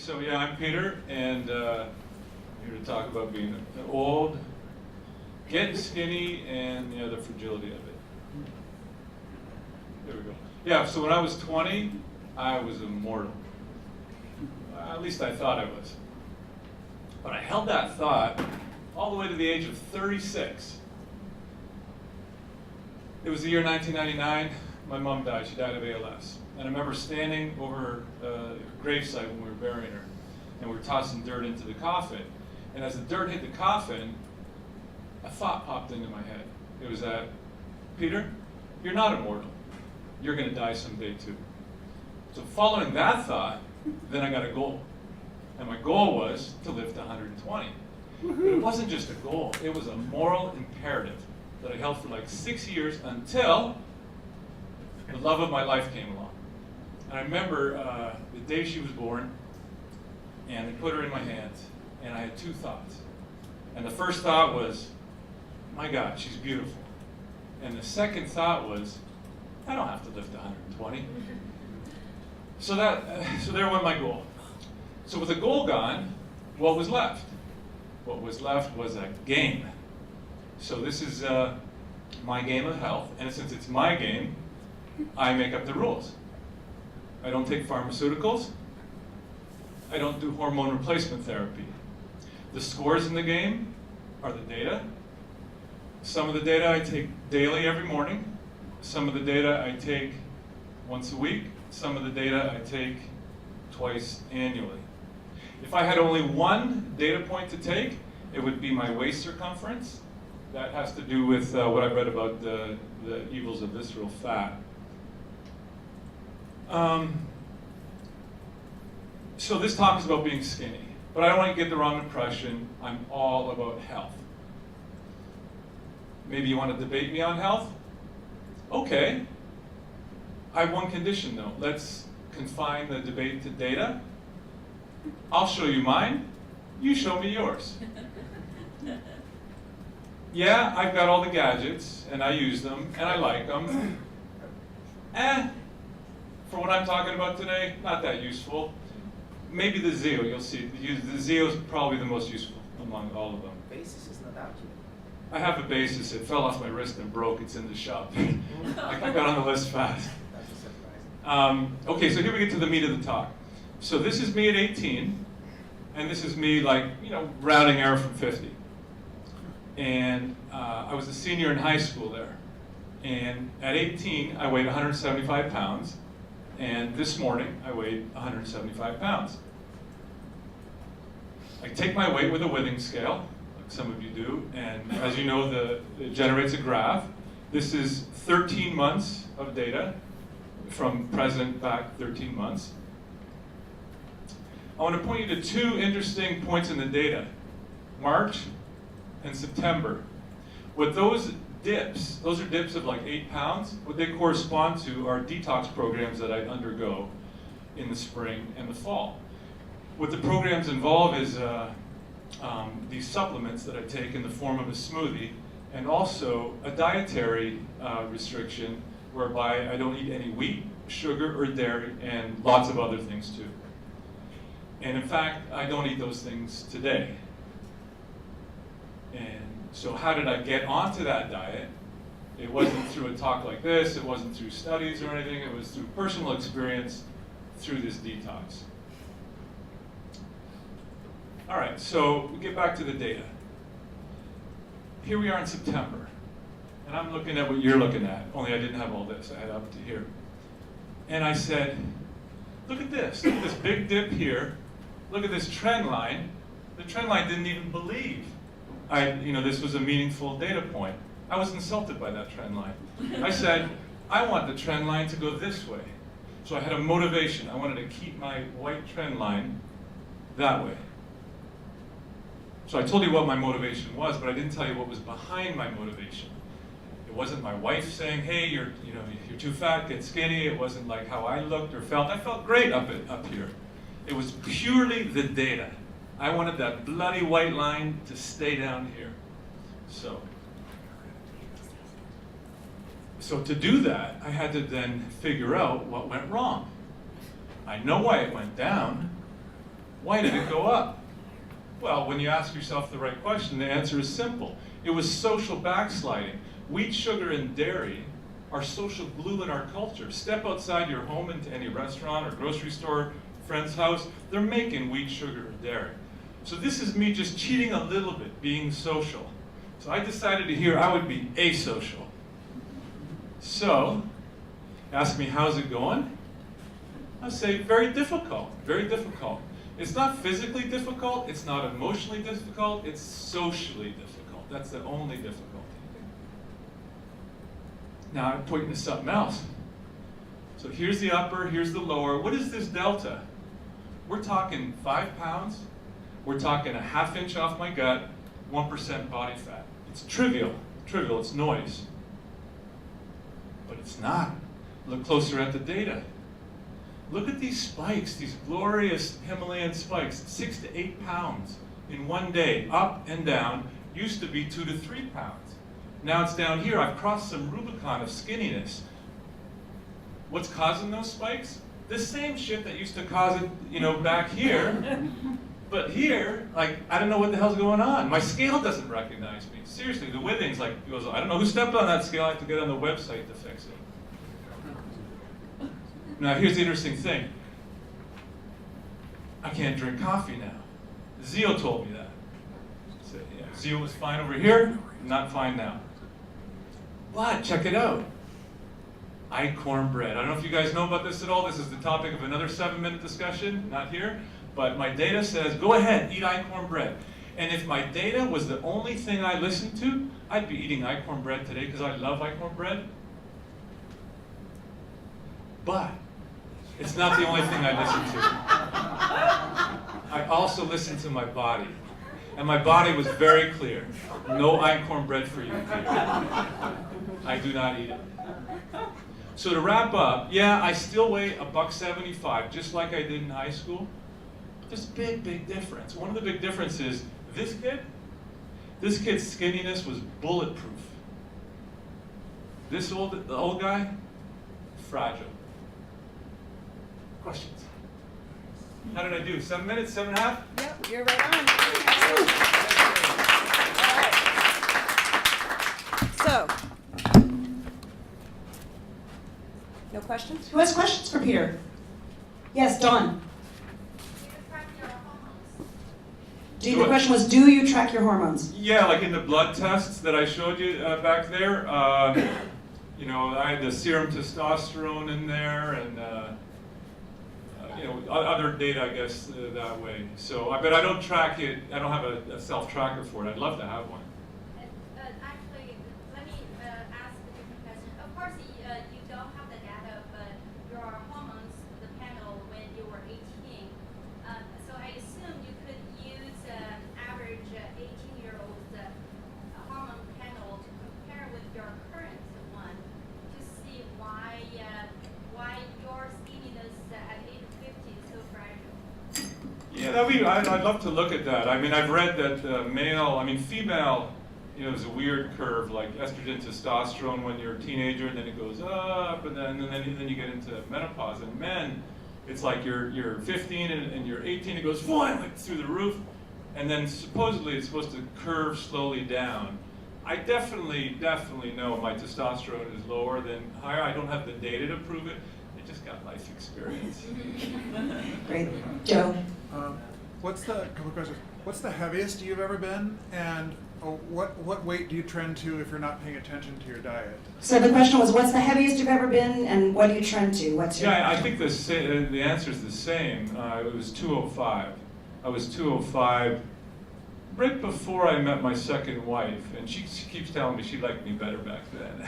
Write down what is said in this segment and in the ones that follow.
So yeah, I'm Peter, and I'm here to talk about being old, getting skinny, and the fragility of it. There we go. Yeah, so when I was 20, I was immortal. At least I thought I was. But I held that thought all the way to the age of 36. It was the year 1999. My mom died. She died of ALS. And I remember standing over her gravesite when we were burying her, and we were tossing dirt into the coffin. And as the dirt hit the coffin, a thought popped into my head. It was that, Peter, you're not immortal. You're going to die someday too. So following that thought, then I got a goal. And my goal was to live to 120. But it wasn't just a goal. It was a moral imperative that I held for like 6 years until the love of my life came along. And I remember the day she was born, and they put her in my hands, and I had two thoughts. And the first thought was, my God, she's beautiful. And the second thought was, I don't have to live to 120. So there went my goal. So with the goal gone, what was left? What was left was a game. So this is my game of health, and since it's my game, I make up the rules. I don't take pharmaceuticals. I don't do hormone replacement therapy. The scores in the game are the data. Some of the data I take daily every morning. Some of the data I take once a week. Some of the data I take twice annually. If I had only one data point to take, it would be my waist circumference. That has to do with what I read about the evils of visceral fat. So this talk is about being skinny, but I don't want to get the wrong impression. I'm all about health. Maybe you want to debate me on health? Okay. I have one condition though. Let's confine the debate to data. I'll show you mine. You show me yours. Yeah, I've got all the gadgets, and I use them, and I like them. For what I'm talking about today, not that useful. Maybe the Zeo, you'll see. The Zeo is probably the most useful among all of them. Basis is not out yet. I have a Basis. It fell off my wrist and broke. It's in the shop. I got on the list fast. That's a surprise. Okay, so here we get to the meat of the talk. So this is me at 18, and this is me rounding error from 50. And I was a senior in high school there. And at 18, I weighed 175 pounds. And this morning, I weighed 175 pounds. I take my weight with a Withing scale, like some of you do. And as you know, it generates a graph. This is 13 months of data from present back 13 months. I want to point you to two interesting points in the data. March and September. What those are dips of like 8 pounds. What they correspond to are detox programs that I undergo in the spring and the fall. What the programs involve is these supplements that I take in the form of a smoothie, and also a dietary restriction whereby I don't eat any wheat, sugar, or dairy, and lots of other things too. And in fact, I don't eat those things today. And so how did I get onto that diet? It wasn't through a talk like this, it wasn't through studies or anything, it was through personal experience through this detox. All right, so we get back to the data. Here we are in September, and I'm looking at what you're looking at, only I didn't have all this, I had up to here. And I said, look at this big dip here, look at this trend line. The trend line didn't even believe this was a meaningful data point. I was insulted by that trend line. I said, I want the trend line to go this way. So I had a motivation. I wanted to keep my white trend line that way. So I told you what my motivation was, but I didn't tell you what was behind my motivation. It wasn't my wife saying, hey, you're too fat, get skinny. It wasn't like how I looked or felt. I felt great up here. It was purely the data. I wanted that bloody white line to stay down here. So to do that, I had to then figure out what went wrong. I know why it went down. Why did it go up? Well, when you ask yourself the right question, the answer is simple. It was social backsliding. Wheat, sugar, and dairy are social glue in our culture. Step outside your home into any restaurant or grocery store, friend's house, they're making wheat, sugar, and dairy. So this is me just cheating a little bit, being social. So I decided here I would be asocial. So, ask me how's it going? I'll say very difficult, very difficult. It's not physically difficult, it's not emotionally difficult, it's socially difficult. That's the only difficulty. Now I'm pointing to something else. So here's the upper, here's the lower. What is this delta? We're talking 5 pounds, we're talking a ½ inch off my gut, 1% body fat. It's trivial, it's noise. But it's not. Look closer at the data. Look at these spikes, these glorious Himalayan spikes, 6 to 8 pounds in one day, up and down. Used to be 2 to 3 pounds. Now it's down here. I've crossed some Rubicon of skinniness. What's causing those spikes? The same shit that used to cause it, back here. But here, like, I don't know what the hell's going on. My scale doesn't recognize me. Seriously, the withings, like, goes, I don't know who stepped on that scale. I have to get on the website to fix it. Now, here's the interesting thing. I can't drink coffee now. Zio told me that. So, yeah, Zio was fine over here, not fine now. But check it out. Einkorn bread. I don't know if you guys know about this at all. This is the topic of another 7-minute discussion, not here. But my data says, go ahead, eat einkorn bread. And if my data was the only thing I listened to, I'd be eating einkorn bread today because I love einkorn bread. But it's not the only thing I listen to. I also listen to my body. And my body was very clear. No einkorn bread for you, Peter. I do not eat it. So to wrap up, yeah, I still weigh $175, just like I did in high school. There's a big, big difference. One of the big differences, this kid's skinniness was bulletproof. This old guy, fragile. Questions? How did I do? 7 minutes, 7.5? Yep, you're right on. All right. So, no questions? Who has questions for Peter? Yes, Dawn. The question was, do you track your hormones? Yeah, like in the blood tests that I showed you back there, I had the serum testosterone in there and other data, I guess, that way. So, but I don't track it. I don't have a self-tracker for it. I'd love to have one. Actually, let me ask a different question. Of course, you don't have the data, but your hormones, the panel, when you were 18. So I assume you could use an average 18-year-old hormone panel to compare with your current one to see why your skinniness at age 50 is so fragile. Yeah, I'd love to look at that. I mean, I've read that female, is a weird curve, like estrogen, testosterone when you're a teenager, and then it goes up, and then you get into menopause. And men, it's like you're 15 and you're 18, it goes like through the roof, and then supposedly it's supposed to curve slowly down. I definitely know my testosterone is lower than higher. I don't have the data to prove it. I just got life experience. Great. Joe? Couple of questions. What's the heaviest you've ever been? And what weight do you trend to if you're not paying attention to your diet? So the question was, what's the heaviest you've ever been, and what do you trend to? What's your... Yeah, I think the answer is the same. It was 205. I was 205 right before I met my second wife, and she keeps telling me she liked me better back then.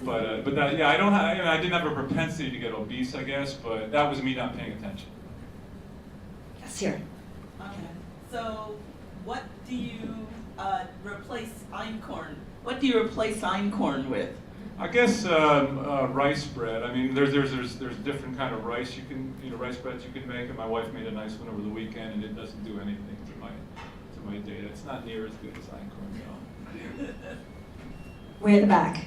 but I didn't have a propensity to get obese, I guess, but that was me not paying attention. Yes, here. Okay. So, what do you replace einkorn? What do you replace einkorn with? I guess rice bread. I mean, there's different kind of rice rice breads you can make, and my wife made a nice one over the weekend, and it doesn't do anything to my data. It's not near as good as einkorn, though. Way at the back.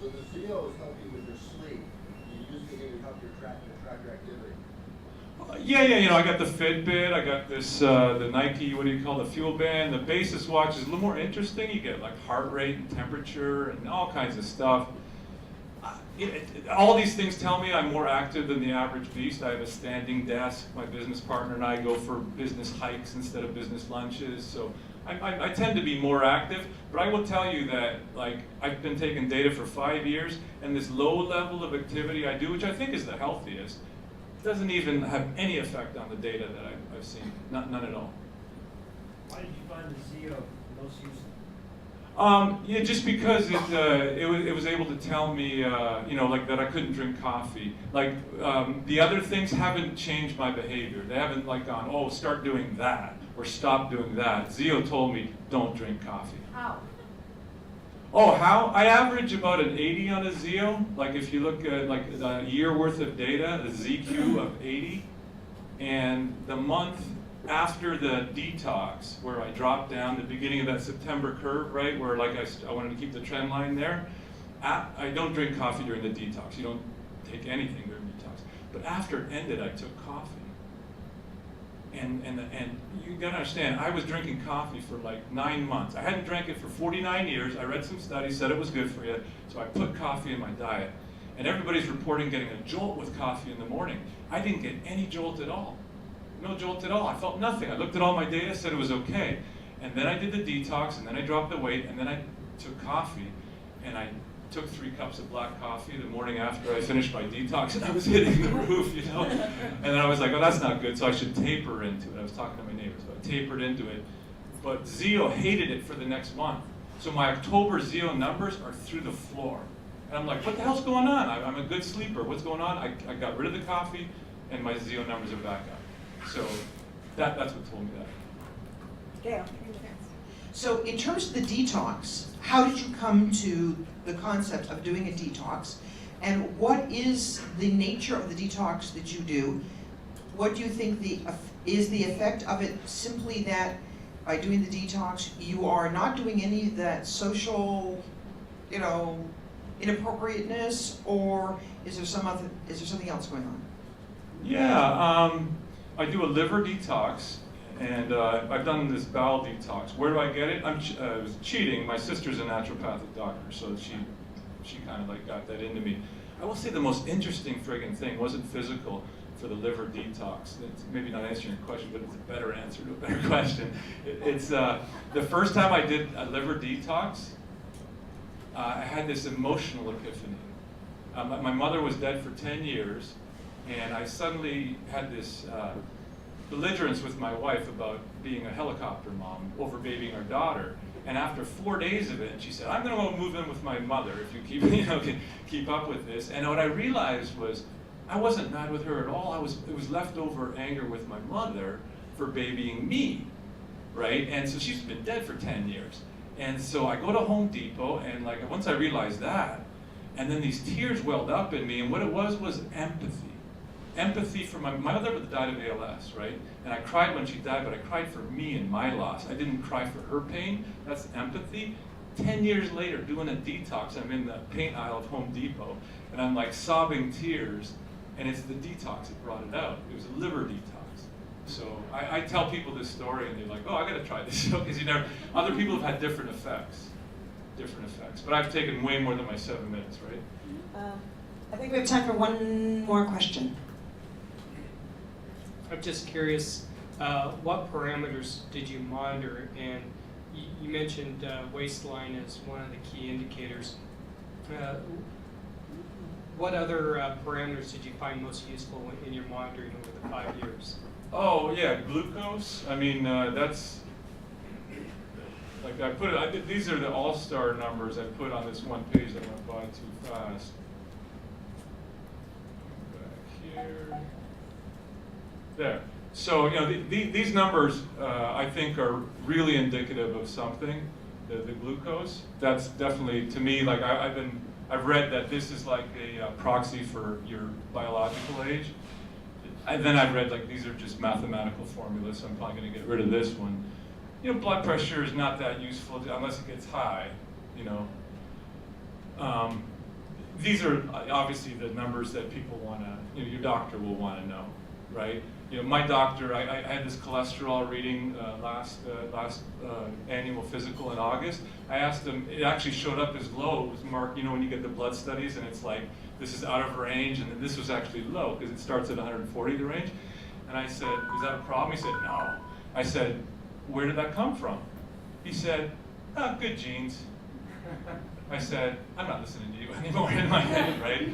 So the Zio is helping with your sleep. You use it to help your track your activity. Yeah, you know, I got the Fitbit, I got this, the Nike, what do you call the Fuel Band. The Basis watch is a little more interesting. You get like heart rate and temperature and all kinds of stuff. All these things tell me I'm more active than the average beast. I have a standing desk. My business partner and I go for business hikes instead of business lunches. So I tend to be more active, but I will tell you that like I've been taking data for 5 years, and this low level of activity I do, which I think is the healthiest, doesn't even have any effect on the data that I've seen. None at all. Why did you find the Zio most useful? Yeah, just because it was able to tell me, you know, like that I couldn't drink coffee. Like the other things haven't changed my behavior. They haven't like gone, oh, start doing that or stop doing that. Zio told me, don't drink coffee. How? Oh, how? I average about an 80 on a Zio. Like if you look at like a year worth of data, a ZQ of 80, and the month after the detox, where I dropped down the beginning of that September curve, right, where like I wanted to keep the trend line there, I don't drink coffee during the detox. You don't take anything during detox. But after it ended, I took coffee. And you gotta understand, I was drinking coffee for like 9 months. I hadn't drank it for 49 years. I read some studies, said it was good for you, so I put coffee in my diet. And everybody's reporting getting a jolt with coffee in the morning. I didn't get any jolt at all. No jolt at all. I felt nothing. I looked at all my data, said it was okay. And then I did the detox, and then I dropped the weight, and then I took coffee, and I took 3 cups of black coffee the morning after I finished my detox, and I was hitting the roof, you know? And then I was like, oh, that's not good, so I should taper into it. I was talking to my neighbors, so I tapered into it. But Zio hated it for the next month. So my October Zio numbers are through the floor. And I'm like, what the hell's going on? I'm a good sleeper. What's going on? I got rid of the coffee, and my Zio numbers are back up. So that's what told me that. Gail. So in terms of the detox, how did you come to the concept of doing a detox? And what is the nature of the detox that you do? What do you think is the effect of it simply that by doing the detox, you are not doing any of that social, you know, inappropriateness, or is there something else going on? Yeah, I do a liver detox, and I've done this bowel detox. Where do I get it? I was cheating. My sister's a naturopathic doctor, so she kind of like got that into me. I will say the most interesting friggin' thing wasn't physical for the liver detox. It's maybe not answering your question, but it's a better answer to a better question. It's the first time I did a liver detox, I had this emotional epiphany. My mother was dead for 10 years, and I suddenly had this belligerence with my wife about being a helicopter mom, over babying our daughter. And after 4 days of it, she said, I'm going to go move in with my mother if you keep up with this. And what I realized was, I wasn't mad with her at all. It was leftover anger with my mother for babying me, right? And so she's been dead for 10 years. And so I go to Home Depot, and like once I realized that, and then these tears welled up in me, and what it was empathy. Empathy for my mother died of ALS, right? And I cried when she died, but I cried for me and my loss. I didn't cry for her pain. That's empathy. 10 years later, doing a detox, I'm in the paint aisle of Home Depot, and I'm like sobbing tears, and it's the detox that brought it out. It was a liver detox. So I tell people this story, and they're like, oh, I gotta try this, because other people have had different effects. But I've taken way more than my 7 minutes, right? I think we have time for one more question. I'm just curious, what parameters did you monitor? And you mentioned waistline as one of the key indicators. What other parameters did you find most useful in your monitoring over the 5 years? Oh yeah, glucose. I mean, that's like these are the all-star numbers I put on this one page that went by too fast. Back here. There. So these numbers I think are really indicative of something. The glucose. That's definitely, to me, like I've read that this is like a proxy for your biological age. And then I've read like these are just mathematical formulas, so I'm probably going to get rid of this one. Blood pressure is not that useful unless it gets high. These are obviously the numbers that people want to, your doctor will want to know, right? You know, my doctor, I had this cholesterol reading last annual physical in August. I asked him, it actually showed up as low. It was marked, you know, when you get the blood studies and it's like, this is out of range, and then this was actually low because it starts at 140, the range. And I said, is that a problem? He said, no. I said, where did that come from? He said, oh, good genes. I said, I'm not listening to you anymore in my head, right?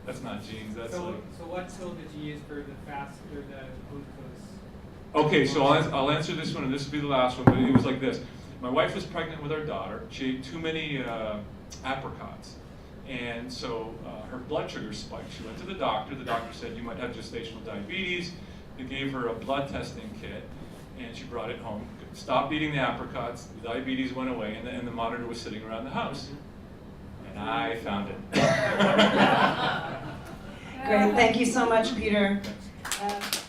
That's not genes, that's So, like... so what tool did you use for the fast or the glucose? Okay, so I'll answer this one, and this will be the last one, but it was like this. My wife was pregnant with our daughter. She ate too many apricots. And so her blood sugar spiked. She went to the doctor. The doctor said, you might have gestational diabetes. They gave her a blood testing kit, and she brought it home. Stopped eating the apricots, the diabetes went away, and the monitor was sitting around the house. And I found it. Great, thank you so much, Peter. Thanks.